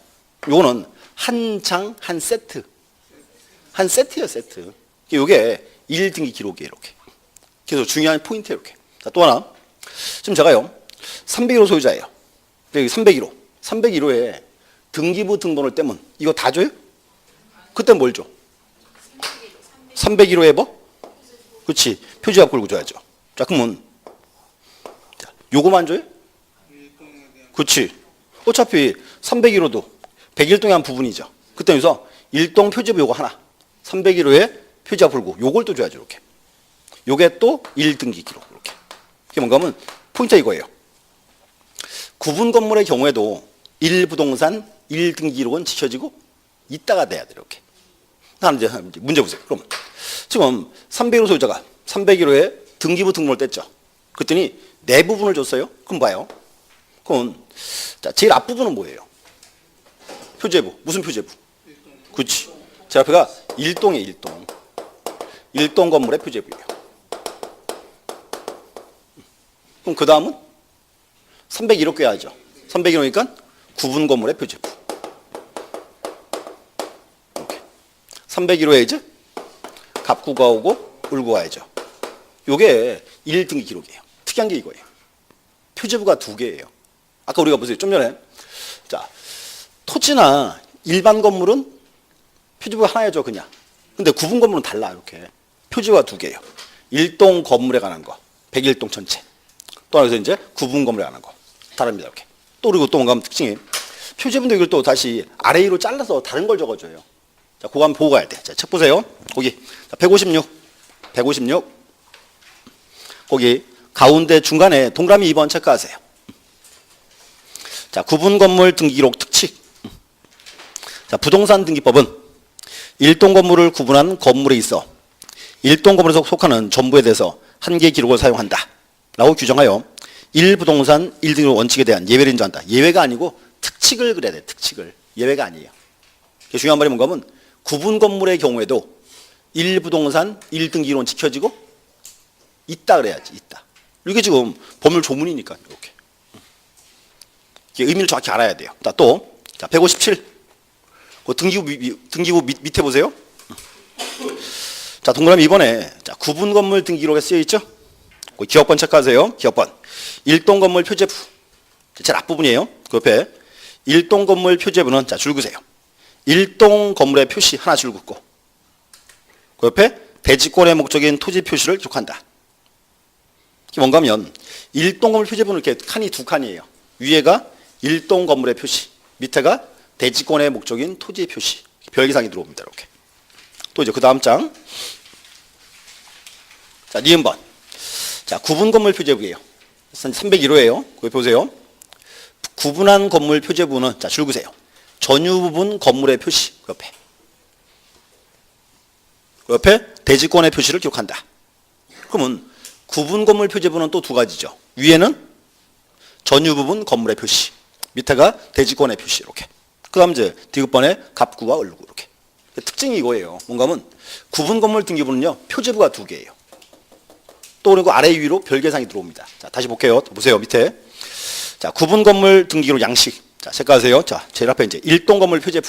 요거는 한 장 한 세트. 한 세트예요, 세트. 요게 1등기 기록이에요, 이렇게. 그래서 중요한 포인트예요, 이렇게. 자, 또 하나. 지금 제가요. 301호 소유자예요. 여기 301호. 301호에 등기부 등본을 떼면 이거 다 줘요? 그때 뭘 줘? 301호에 뭐? 그렇지. 표지합 걸고 줘야죠. 자, 그러면 자, 요거만 줘요? 그렇지. 어차피 301호도 101동의 한 부분이죠. 그때 여기서 1동 표지부 요거 하나. 301호에 표지합 걸고 요걸 또 줘야죠. 이렇게. 요게 또 1등기 기록. 이렇게. 이게 뭔가 하면 포인트가 이거예요. 구분 건물의 경우에도 1부동산 1등기 기록은 지켜지고 있다가 돼야 돼요. 이렇게. 하나 이제 문제 보세요. 그럼 지금 301호 소유자가 301호에 등기부 등본을 뗐죠. 그랬더니 네 부분을 줬어요. 그럼 봐요. 그럼 자, 제일 앞부분은 뭐예요? 표제부. 무슨 표제부? 그렇지. 제 앞에가 1동이에요. 1동. 1동 건물의 표제부예요. 그럼 그 다음은 301호 껴야죠. 301호니까 구분 건물의 표제부. 이렇게. 301호에 이제 갑구가 오고 을구가 와야죠. 요게 1등기 기록이에요. 특이한 게 이거예요. 표제부가 두 개예요. 아까 우리가 보세요. 좀 전에. 자, 토지나 일반 건물은 표제부가 하나야죠, 그냥. 근데 구분 건물은 달라, 이렇게. 표제부가 두 개예요. 1동 건물에 관한 거. 101동 전체. 또 하나 이제 구분 건물에 관한 거. 다릅니다, 이렇게. 또 그리고 또 뭔가 특징이 표제부인데 이걸 또 다시 아래로 잘라서 다른 걸 적어줘요. 자, 그거 한번 보고 가야 돼. 자, 책 보세요. 거기. 자, 156. 156. 거기 가운데 중간에 동그라미 2번 체크하세요. 자, 구분 건물 등기 기록 특칙. 자, 부동산 등기법은 일동 건물을 구분한 건물에 있어 일동 건물에 속하는 전부에 대해서 한 개의 기록을 사용한다 라고 규정하여 1부동산 1등의 원칙에 대한 예외를 인정한다. 예외가 아니고 특칙을 그려야 돼. 특칙을. 예외가 아니에요. 중요한 말이 뭔가 하면 구분 건물의 경우에도 1부동산 1등 기록은 지켜지고 있다 그래야지. 있다. 이게 지금 법률 조문이니까 이렇게. 의미를 정확히 알아야 돼요. 또 157. 그 등기부 밑에 보세요. 자, 동그라미 2번에 자, 구분 건물 등기 기록에 쓰여 있죠? 그 기업번 체크하세요. 기업번. 일동 건물 표제부. 제일 앞부분이에요. 그 옆에 일동 건물 표제부는 자, 줄 그으세요. 일동 건물의 표시 하나 줄 긋고 그 옆에 대지권의 목적인 토지 표시를 기록한다. 이게 뭔가 하면 일동 건물 표제부는 이렇게 칸이 두 칸이에요. 위에가 일동 건물의 표시, 밑에가 대지권의 목적인 토지의 표시. 별기상이 들어옵니다. 이렇게. 또 이제 그 다음 장. 자, 니은번. 자, 구분 건물 표제부예요. 301호예요. 거기 보세요. 구분한 건물 표제부는 자, 줄 그으세요. 전유 부분 건물의 표시. 그 옆에 대지권의 표시를 기록한다. 그러면 구분 건물 표제부는 또 두 가지죠. 위에는 전유 부분 건물의 표시, 밑에가 대지권의 표시. 이렇게. 그다음 이제 디귿번에 갑구와 을구. 이렇게. 특징이 이거예요. 뭔가 하면 구분 건물 등기부는요, 표제부가 두 개예요. 또 그리고 아래 위로 별개상이 들어옵니다. 자, 다시 볼게요. 보세요. 밑에. 자, 구분 건물 등기로 양식. 자, 체크하세요. 자, 제일 앞에 이제 일동 건물 표제부.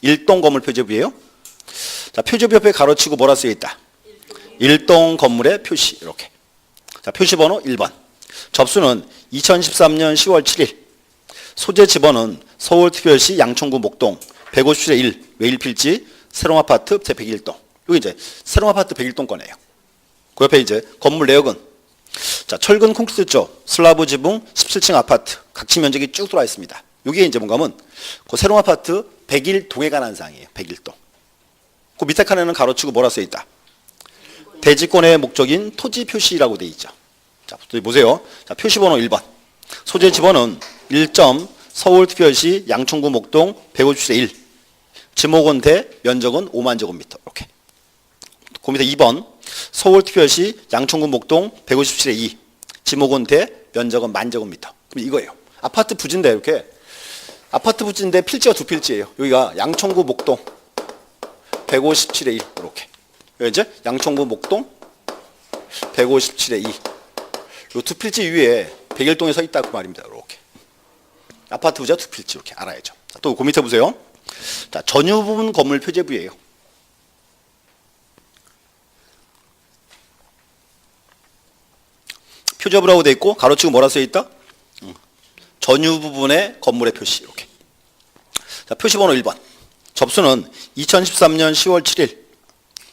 일동 건물 표제부예요. 자, 표제부 옆에 가로치고 뭐라 쓰여 있다? 일동 건물의 표시. 이렇게. 자, 표시 번호 1번. 접수는 2013년 10월 7일. 소재 지번은 서울특별시 양천구 목동 157의 1 매일필지 새롱아파트 제101동. 여기 이제 새롱아파트 101동 거네요. 그 옆에 이제 건물 내역은 자, 철근 콘크리트죠. 슬라브 지붕 17층 아파트. 각지 면적이 쭉 들어와 있습니다. 여기에 이제 뭔가 하면 그 새롱아파트 101동에 관한 사항이에요. 101동. 그 밑에 칸에는 가로치고 뭐라 써 있다? 대지권의 목적인 토지 표시라고 돼 있죠. 자, 보세요. 자, 표시번호 1번. 소재 지번은 1점 서울특별시 양천구 목동 157의 1. 지목원 대 면적은 5만 제곱미터. 이렇게. 그 밑에 2번. 서울특별시 양천구 목동 157의 2. 지목원 대 면적은 10,000 제곱미터. 그럼 이거예요. 아파트 부지인데 이렇게. 아파트 부지인데 필지가 두 필지예요. 여기가 양천구 목동 157의 2. 이렇게. 여기 이제 양천구 목동 157의 2. 이 두 필지 위에 101동에 서 있다 그 말입니다. 이렇게. 아파트 부지가 두 필지 이렇게 알아야죠. 또 그 밑에 보세요. 자, 전유 부분 건물 표제부예요. 표제부라고 돼 있고 가로치고 뭐라 써 있다? 전유 부분의 건물의 표시. 이렇게. 자, 표시번호 1번. 접수는 2013년 10월 7일.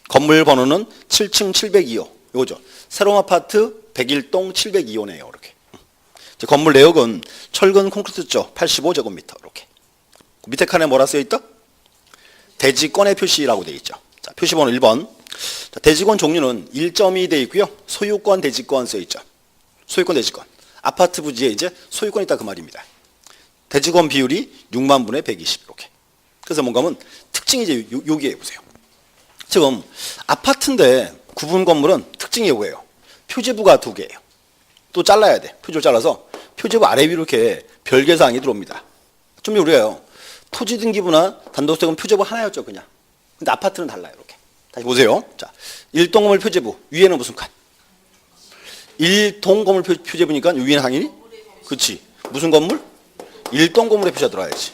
건물 번호는 7층 702호. 이거죠. 새로운 아파트 101동 702호네요. 이렇게. 건물 내역은 철근 콘크리트죠. 85제곱미터. 이렇게. 밑에 칸에 뭐라 써 있다? 대지권의 표시라고 돼 있죠. 자, 표시번호 1번. 자, 대지권 종류는 1점이 돼 있고요. 소유권, 대지권 써 있죠. 소유권, 대지권. 아파트 부지에 이제 소유권이 있다 그 말입니다. 대지권 비율이 6만 분의 120 이렇게. 그래서 뭔가 하면 특징이 이제 여기에 보세요. 지금 아파트인데 구분 건물은 특징이 이거예요. 표제부가 두 개예요. 또 잘라야 돼. 표제를 잘라서 표제부 아래 위로 이렇게 별개사항이 들어옵니다. 좀 우리가요. 토지 등기부나 단독세금 표제부 하나였죠, 그냥. 근데 아파트는 달라요, 이렇게. 다시 보세요. 자, 일동 건물 표제부 위에는 무슨 칸? 일동 건물 표제부니까 위에는 당연히, 그렇지. 무슨 건물? 일동 건물에 표시가 들어야지.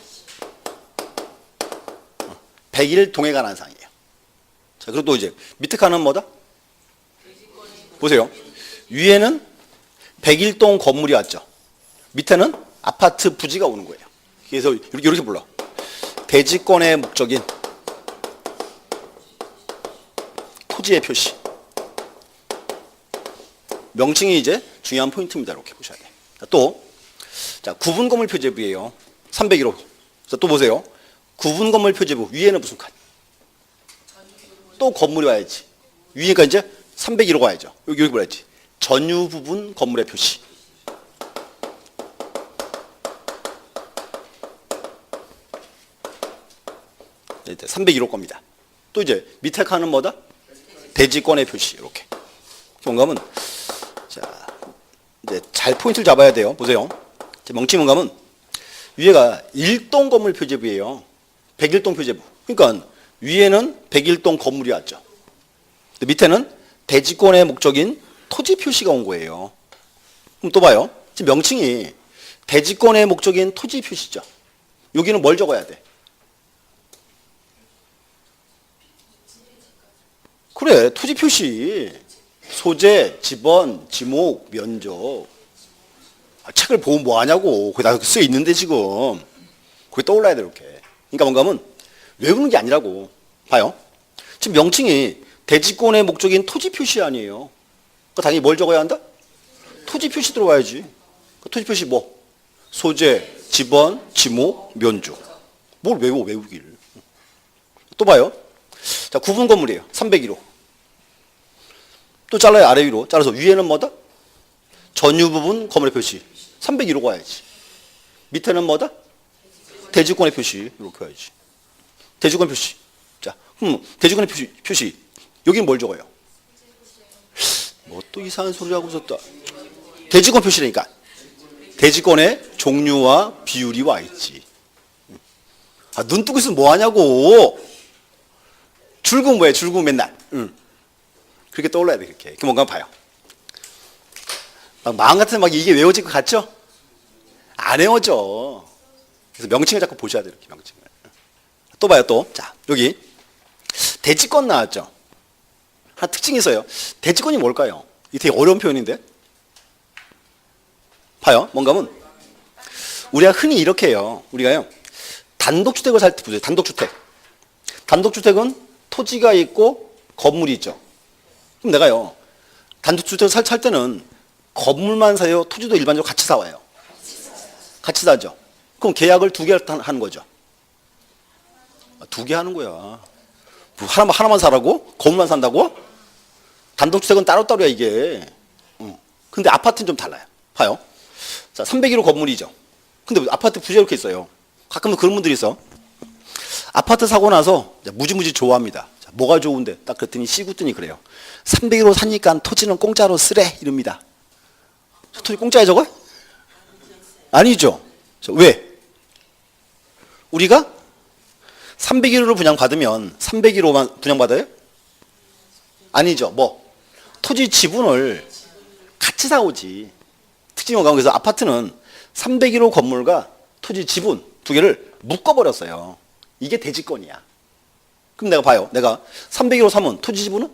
101동에 관한 사항이에요. 자, 그리고 또 이제 밑에 칸은 뭐다? 보세요. 위에는 101동 건물이 왔죠. 밑에는 아파트 부지가 오는 거예요. 그래서 이렇게 불러. 대지권의 목적인 토지의 표시. 명칭이 이제 중요한 포인트입니다. 이렇게 보셔야 돼요. 또, 자, 구분 건물 표제부예요. 301호. 자, 또 보세요. 구분 건물 표제부. 위에는 무슨 칸? 또 건물이 와야지. 위니까 이제 301호 가야죠. 여기 봐야지. 전유 부분 건물의 표시. 301호 겁니다. 또 이제 밑에 칸은 뭐다? 대지권의 표시. 이렇게. 뭔가면 자, 이제 잘 포인트를 잡아야 돼요. 보세요. 명칭 뭔가면 위에가 일동 건물 표제부예요. 101동 표제부. 그러니까 위에는 101동 건물이 왔죠. 밑에는 대지권의 목적인 토지 표시가 온 거예요. 그럼 또 봐요. 지금 명칭이 대지권의 목적인 토지 표시죠. 여기는 뭘 적어야 돼? 그래, 토지 표시. 소재, 지번, 지목, 면적. 책을 보면 뭐 하냐고. 거기 다 쓰여 있는데 지금. 거기 떠올라야 돼, 이렇게. 그러니까 뭔가 하면 외우는 게 아니라고. 봐요. 지금 명칭이 대지권의 목적인 토지 표시 아니에요. 그러니까 당연히 뭘 적어야 한다? 토지 표시 들어와야지. 토지 표시 뭐? 소재, 지번, 지목, 면적. 뭘 외워, 외우기를. 또 봐요. 자, 구분 건물이에요. 301호. 또 잘라요, 아래 위로. 잘라서 위에는 뭐다? 전유 부분 건물의 표시. 301호 가야지. 밑에는 뭐다? 대지권의 표시. 이렇게 가야지. 대지권 표시. 자, 대지권의 표시. 여기는 뭘 적어요? 뭐 또 이상한 소리 하고 있었다. 대지권 표시라니까. 대지권의 종류와 비율이 와 있지. 아, 눈 뜨고 있으면 뭐 하냐고. 줄금 뭐야, 줄금 맨날. 그렇게 떠올라야 돼, 그렇게. 그 뭔가 봐요. 막 마음 같은 막 이게 외워질 것 같죠? 안 외워져. 그래서 명칭을 자꾸 보셔야 돼, 이렇게 명칭을. 또 봐요, 또. 자, 여기. 대지권 나왔죠? 하나 특징이 있어요. 대지권이 뭘까요? 이게 되게 어려운 표현인데? 봐요. 뭔가 하면, 우리가 흔히 이렇게 해요. 우리가요, 단독주택을 살 때 보세요. 단독주택. 단독주택은 토지가 있고 건물이 있죠. 그럼 내가요, 단독주택을 살 때는 건물만 사요? 토지도 일반적으로 같이 사와요? 같이 사죠. 그럼 계약을 2개 하는 거죠. 2개 하는 거야. 뭐 하나만 사라고? 건물만 산다고? 단독주택은 따로따로야, 이게. 근데 아파트는 좀 달라요. 봐요. 자, 301호 건물이죠. 근데 아파트 부재 이렇게 있어요. 가끔은 그런 분들이 있어. 아파트 사고 나서 무지무지 좋아합니다. 자, 뭐가 좋은데? 딱 그랬더니 씨구더니 그래요. 301호 사니까 토지는 공짜로 쓰래. 이럽니다. 토지 공짜에 저거? 아니죠. 왜? 우리가 301호를 분양받으면 301호만 분양받아요? 아니죠. 뭐? 토지 지분을 같이 사오지. 특징이 뭔가 그래서 아파트는 301호 건물과 토지 지분 2개를 묶어버렸어요. 이게 대지권이야. 그럼 내가 봐요. 내가 301호 사면 토지 지분은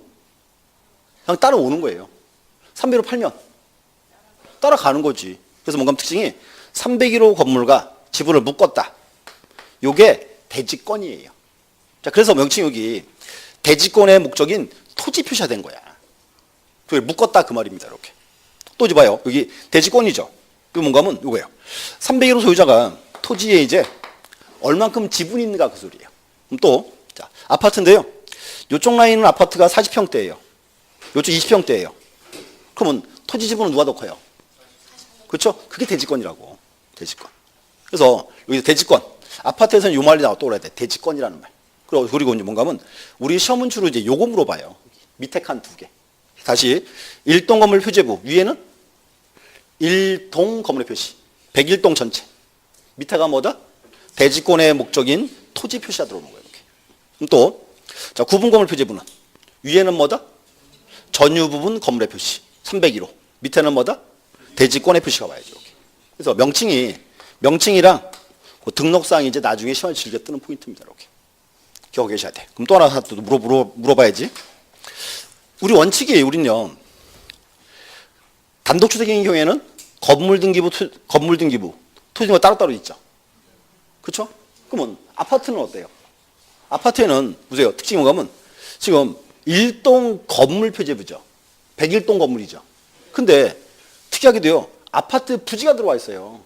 그냥 따라오는 거예요. 301호 팔면 따라가는 거지. 그래서 뭔가 특징이 301호 건물과 지분을 묶었다. 요게 대지권이에요. 자, 그래서 명칭 여기 대지권의 목적인 토지 표시가 된 거야. 그걸 묶었다 그 말입니다. 이렇게. 또 이제 봐요. 여기 대지권이죠. 그 뭔가 하면 요거예요. 301호 소유자가 토지에 이제 얼만큼 지분이 있는가 그 소리예요. 그럼 또 자, 아파트인데요. 요쪽 라인은 아파트가 40평대예요. 요쪽 20평대예요. 그러면 토지 지분은 누가 더 커요? 그렇죠? 그게 대지권이라고. 대지권. 그래서 여기 대지권. 아파트에서는 요 말이 떠올라야 돼. 대지권이라는 말. 그리고 이제 뭔가 하면 우리 시험은 주로 이제 요거 물어봐요. 밑에 칸 2개. 다시 1동 건물 표제부. 위에는 1동 건물의 표시. 101동 전체. 밑에가 뭐다? 대지권의 목적인 토지 표시가 들어오는 거예요. 이렇게. 그럼 또 자, 구분 건물 표제부는 위에는 뭐다? 전유 부분 건물의 표시. 301호. 밑에는 뭐다? 대지권의 표시가 와야죠. 이렇게. 그래서 명칭이랑 그 등록사항이 이제 나중에 시험에 즐겨 뜨는 포인트입니다. 이렇게. 기억하고 계셔야 돼. 그럼 또 하나 또 물어봐야지. 우리 원칙이에요. 우린요. 단독주택인 경우에는 건물 등기부, 토지가 따로따로 있죠. 그렇죠? 그러면 아파트는 어때요? 아파트에는 보세요. 특징이 뭔가 하면 지금 1동 건물 표제부죠. 101동 건물이죠. 근데 특이하게도요. 아파트 부지가 들어와 있어요.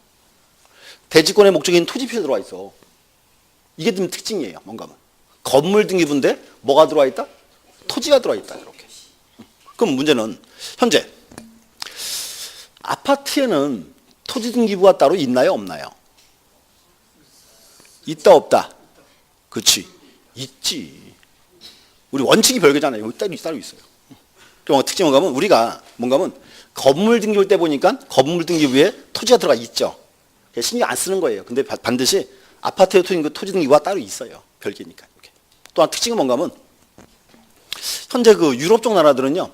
대지권의 목적인 토지 표시가 들어와 있어. 이게 좀 특징이에요. 뭔가 하면. 건물 등기부인데 뭐가 들어와 있다? 토지가 들어와 있다. 이렇게. 그럼 문제는 현재 아파트에는 토지 등기부가 따로 있나요? 없나요? 있다 없다? 그렇지. 있지. 우리 원칙이 별개잖아요. 여기 따로 있어요. 그럼 특징이 뭔가 하면 우리가 뭔가 하면 건물 등기부 때 보니까 건물 등기부에 토지가 들어가 있죠. 신경 안 쓰는 거예요. 근데 반드시 아파트 토지 등기부가 따로 있어요. 별개니까. 이렇게. 또한 특징은 뭔가 하면 현재 그 유럽 쪽 나라들은요.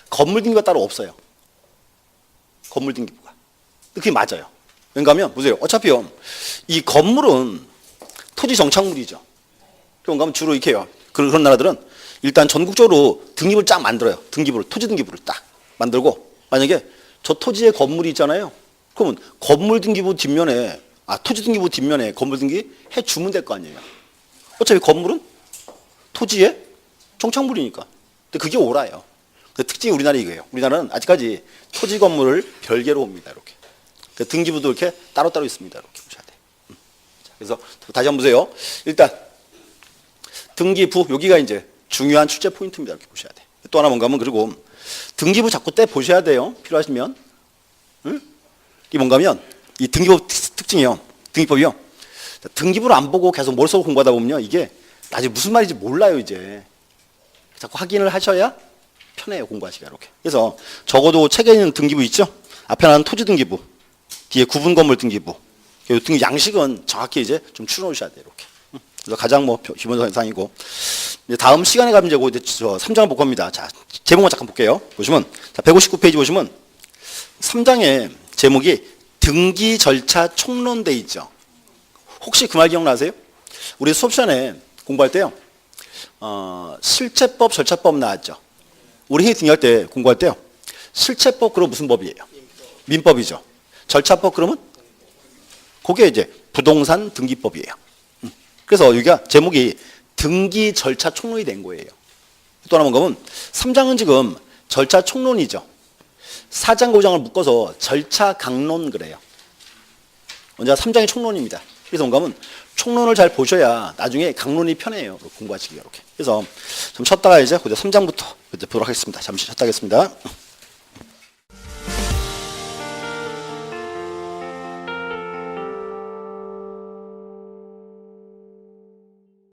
건물 등기부가 따로 없어요. 건물 등기부가. 그게 맞아요. 왜냐하면 보세요. 어차피요. 이 건물은 토지 정착물이죠. 그런가 하면 주로 이렇게 해요. 그런 나라들은 일단 전국적으로 등기부를 쫙 만들어요. 토지 등기부를 딱 만들고 만약에 저 토지에 건물이 있잖아요. 그러면 건물 등기부 뒷면에 토지 등기부 뒷면에 건물 등기 해 주면 될 거 아니에요. 어차피 건물은 토지의 정착물이니까. 근데 그게 옳아요. 그 특징이 우리나라 이거예요. 우리나라는 아직까지 토지 건물을 별개로 봅니다. 이렇게. 등기부도 이렇게 따로따로 있습니다. 이렇게 보셔야 돼. 그래서 다시 한번 보세요. 일단 등기부 여기가 이제 중요한 출제 포인트입니다. 이렇게 보셔야 돼. 또 하나 뭔가 하면 그리고 등기부 자꾸 떼 보셔야 돼요. 필요하시면. 응? 이 뭔가 하면 이 등기법 특징이요. 등기법이요. 등기부를 안 보고 계속 머릿속으로 공부하다 보면요. 이게 나중에 무슨 말인지 몰라요. 이제. 자꾸 확인을 하셔야 편해요. 공부하시기가 이렇게. 그래서 적어도 책에 있는 등기부 있죠. 앞에 나는 토지 등기부, 뒤에 구분 건물 등기부. 등기 양식은 정확히 이제 좀 추려놓으셔야 돼요. 이렇게. 그래서 가장 기본 사항이고. 다음 시간에 가면 이제 3장 볼 겁니다. 자, 제목만 잠깐 볼게요. 보시면 159페이지 보시면 3장에 제목이 등기 절차 총론돼 있죠. 혹시 그 말 기억나세요? 우리 수업 시간에 공부할 때요. 실체법, 절차법 나왔죠. 우리 등기할 때 공부할 때요. 실체법 그럼 무슨 법이에요? 민법이죠. 절차법 그러면 그게 이제 부동산 등기법이에요. 그래서 여기가 제목이 등기 절차 총론이 된 거예요. 또 하나 뭔가 하면 3장은 지금 절차 총론이죠. 4장 5장을 묶어서 절차 강론 그래요. 언제나 3장이 총론입니다. 그래서 뭔가 하면 총론을 잘 보셔야 나중에 강론이 편해요. 공부하시기가 이렇게. 그래서 좀 쉬었다가 이제 3장부터 보도록 하겠습니다. 잠시 쉬었다 하겠습니다.